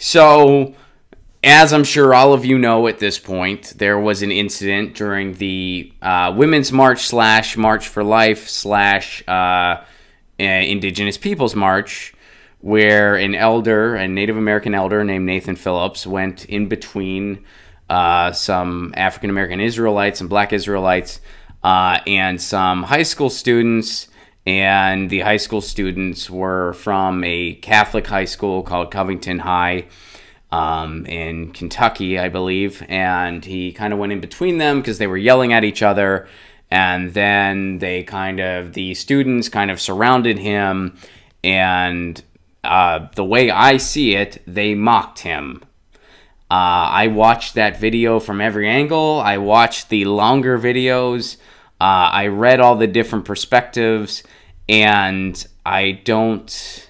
So, as I'm sure all of you know at this point, there was an incident during the Women's March / March for Life / Indigenous Peoples March, where a Native American elder named Nathan Phillips went in between some African American Israelites and Black Israelites and some high school students. And the high school students were from a Catholic high school called Covington High in Kentucky, I believe. And he kind of went in between them because they were yelling at each other. And then the students kind of surrounded him. And the way I see it, they mocked him. I watched that video from every angle. I watched the longer videos. I read all the different perspectives, and I don't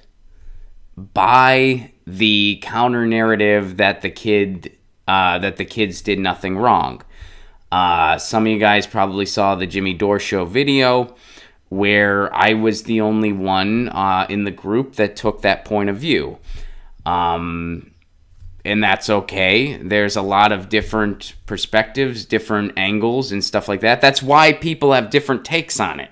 buy the counter narrative that the kids did nothing wrong. Some of you guys probably saw the Jimmy Dore Show video, where I was the only one in the group that took that point of view. And that's okay. There's a lot of different perspectives, different angles, and stuff like that. That's why people have different takes on it.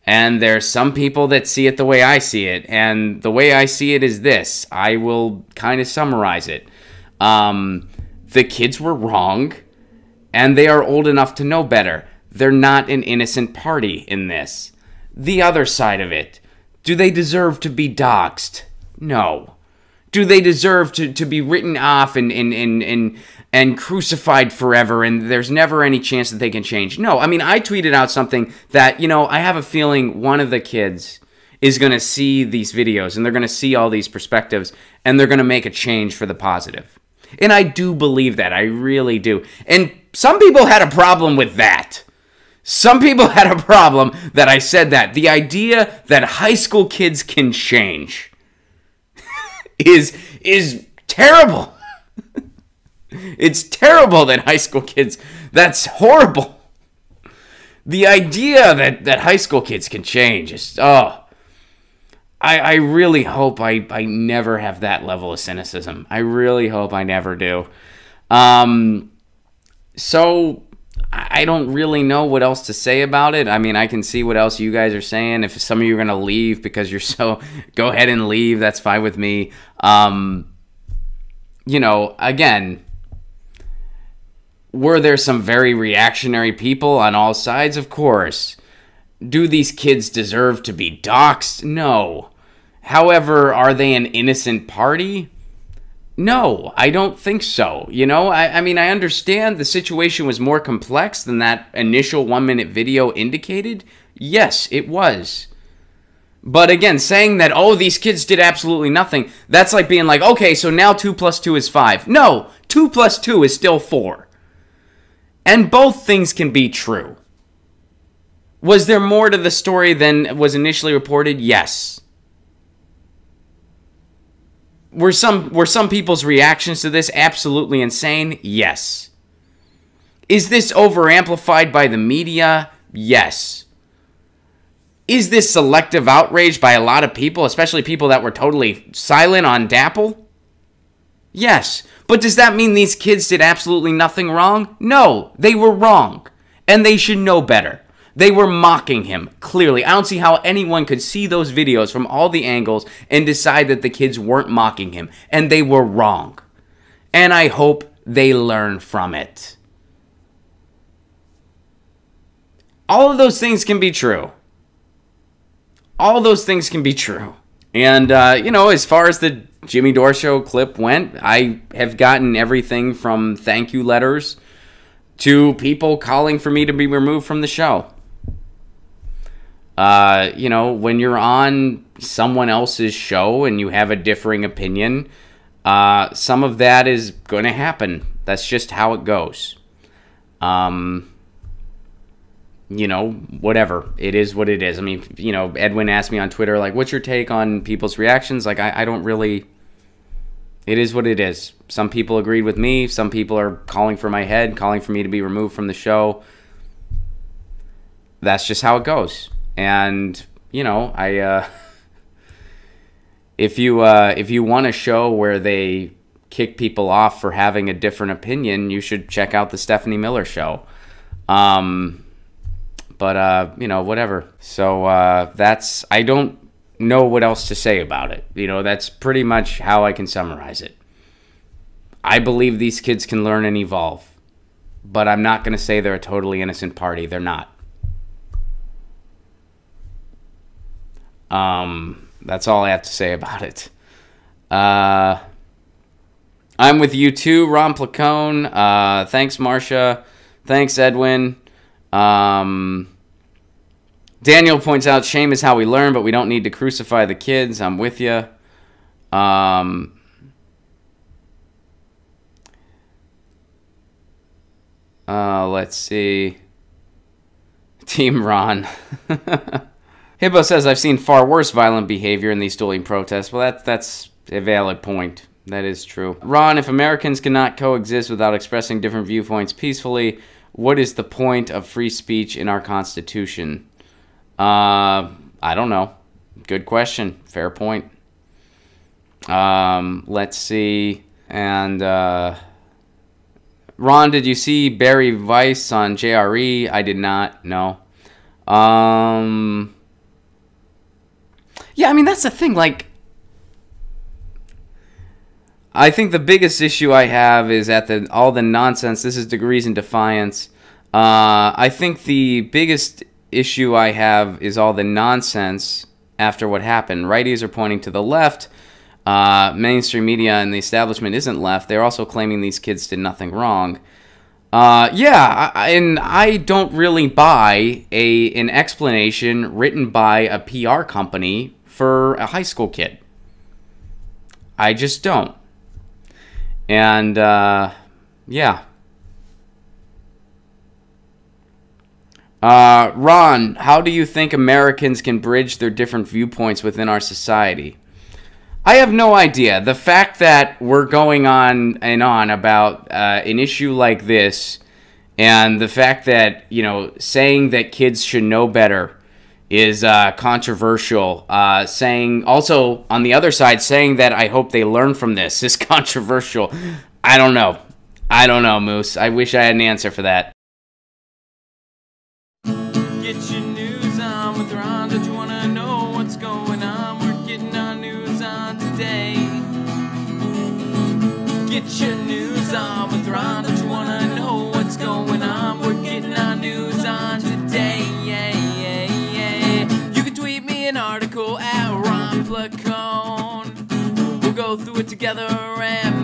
And there's some people that see it the way I see it. And the way I see it is this. I will kind of summarize it. The kids were wrong, and they are old enough to know better. They're not an innocent party in this. The other side of it. Do they deserve to be doxxed? No. Do they deserve to be written off and crucified forever, and there's never any chance that they can change? No. I mean, I tweeted out something that, I have a feeling one of the kids is going to see these videos, and they're going to see all these perspectives, and they're going to make a change for the positive. And I do believe that. I really do. And some people had a problem with that. Some people had a problem that I said that. The idea that high school kids can change is terrible. It's terrible that high school kids, that's horrible. The idea that high school kids can change is, I really hope I never have that level of cynicism. I really hope I never do. So I don't really know what else to say about it. I mean, I can see what else you guys are saying. If some of you are going to leave because you're go ahead and leave. That's fine with me. Again, were there some very reactionary people on all sides? Of course. Do these kids deserve to be doxxed? No. However, are they an innocent party? No, I don't think so. I mean, I understand the situation was more complex than that initial 1-minute video indicated. Yes, it was. But again, saying that, these kids did absolutely nothing, that's like being like, okay, so now 2 + 2 is 5. No, 2 + 2 is still 4. And both things can be true. Was there more to the story than was initially reported? Yes. Were some people's reactions to this absolutely insane? Yes. Is this over-amplified by the media? Yes. Is this selective outrage by a lot of people, especially people that were totally silent on Dapple? Yes. But does that mean these kids did absolutely nothing wrong? No, they were wrong. And they should know better. They were mocking him, clearly. I don't see how anyone could see those videos from all the angles and decide that the kids weren't mocking him. And they were wrong. And I hope they learn from it. All of those things can be true. All those things can be true. And, as far as the Jimmy Dore Show clip went, I have gotten everything from thank you letters to people calling for me to be removed from the show. When you're on someone else's show and you have a differing opinion, some of that is going to happen. That's just how it goes. Whatever. It is what it is. I mean, Edwin asked me on Twitter, like, what's your take on people's reactions? Like, I don't really... It is what it is. Some people agreed with me. Some people are calling for my head, calling for me to be removed from the show. That's just how it goes. And, if you want a show where they kick people off for having a different opinion, you should check out the Stephanie Miller Show. But whatever. So I don't know what else to say about it. That's pretty much how I can summarize it. I believe these kids can learn and evolve, but I'm not going to say they're a totally innocent party. They're not. That's all I have to say about it. I'm with you too, Ron Placone. Thanks, Marcia. Thanks, Edwin. Daniel points out, shame is how we learn, but we don't need to crucify the kids. I'm with you. Let's see. Team Ron. Hippo says, I've seen far worse violent behavior in these dueling protests. Well, that's a valid point. That is true. Ron, if Americans cannot coexist without expressing different viewpoints peacefully, what is the point of free speech in our Constitution? I don't know. Good question. Fair point. Let's see. And, Ron, did you see Barry Weiss on JRE? I did not. No. Yeah, I mean, that's the thing. Like, I think the biggest issue I have is at all the nonsense. This is Degrees in Defiance. I think the biggest issue I have is all the nonsense after what happened. Righties are pointing to the left. Mainstream media and the establishment isn't left. They're also claiming these kids did nothing wrong. And I don't really buy an explanation written by a PR company for a high school kid. I just don't. And, yeah. Ron, how do you think Americans can bridge their different viewpoints within our society? I have no idea. The fact that we're going on and on about an issue like this, and the fact that, saying that kids should know better is controversial. Saying, also, on the other side, saying that I hope they learn from this is controversial. I don't know. I don't know, Moose. I wish I had an answer for that. Get your news on with Ron. Don't you wanna know what's going on? We're getting our news on today. Get your news on with Ron. Don't you wanna know what's going on? We're getting our news on today. Yeah, yeah, yeah. You can tweet me an article at Ron Placone. We'll go through it together and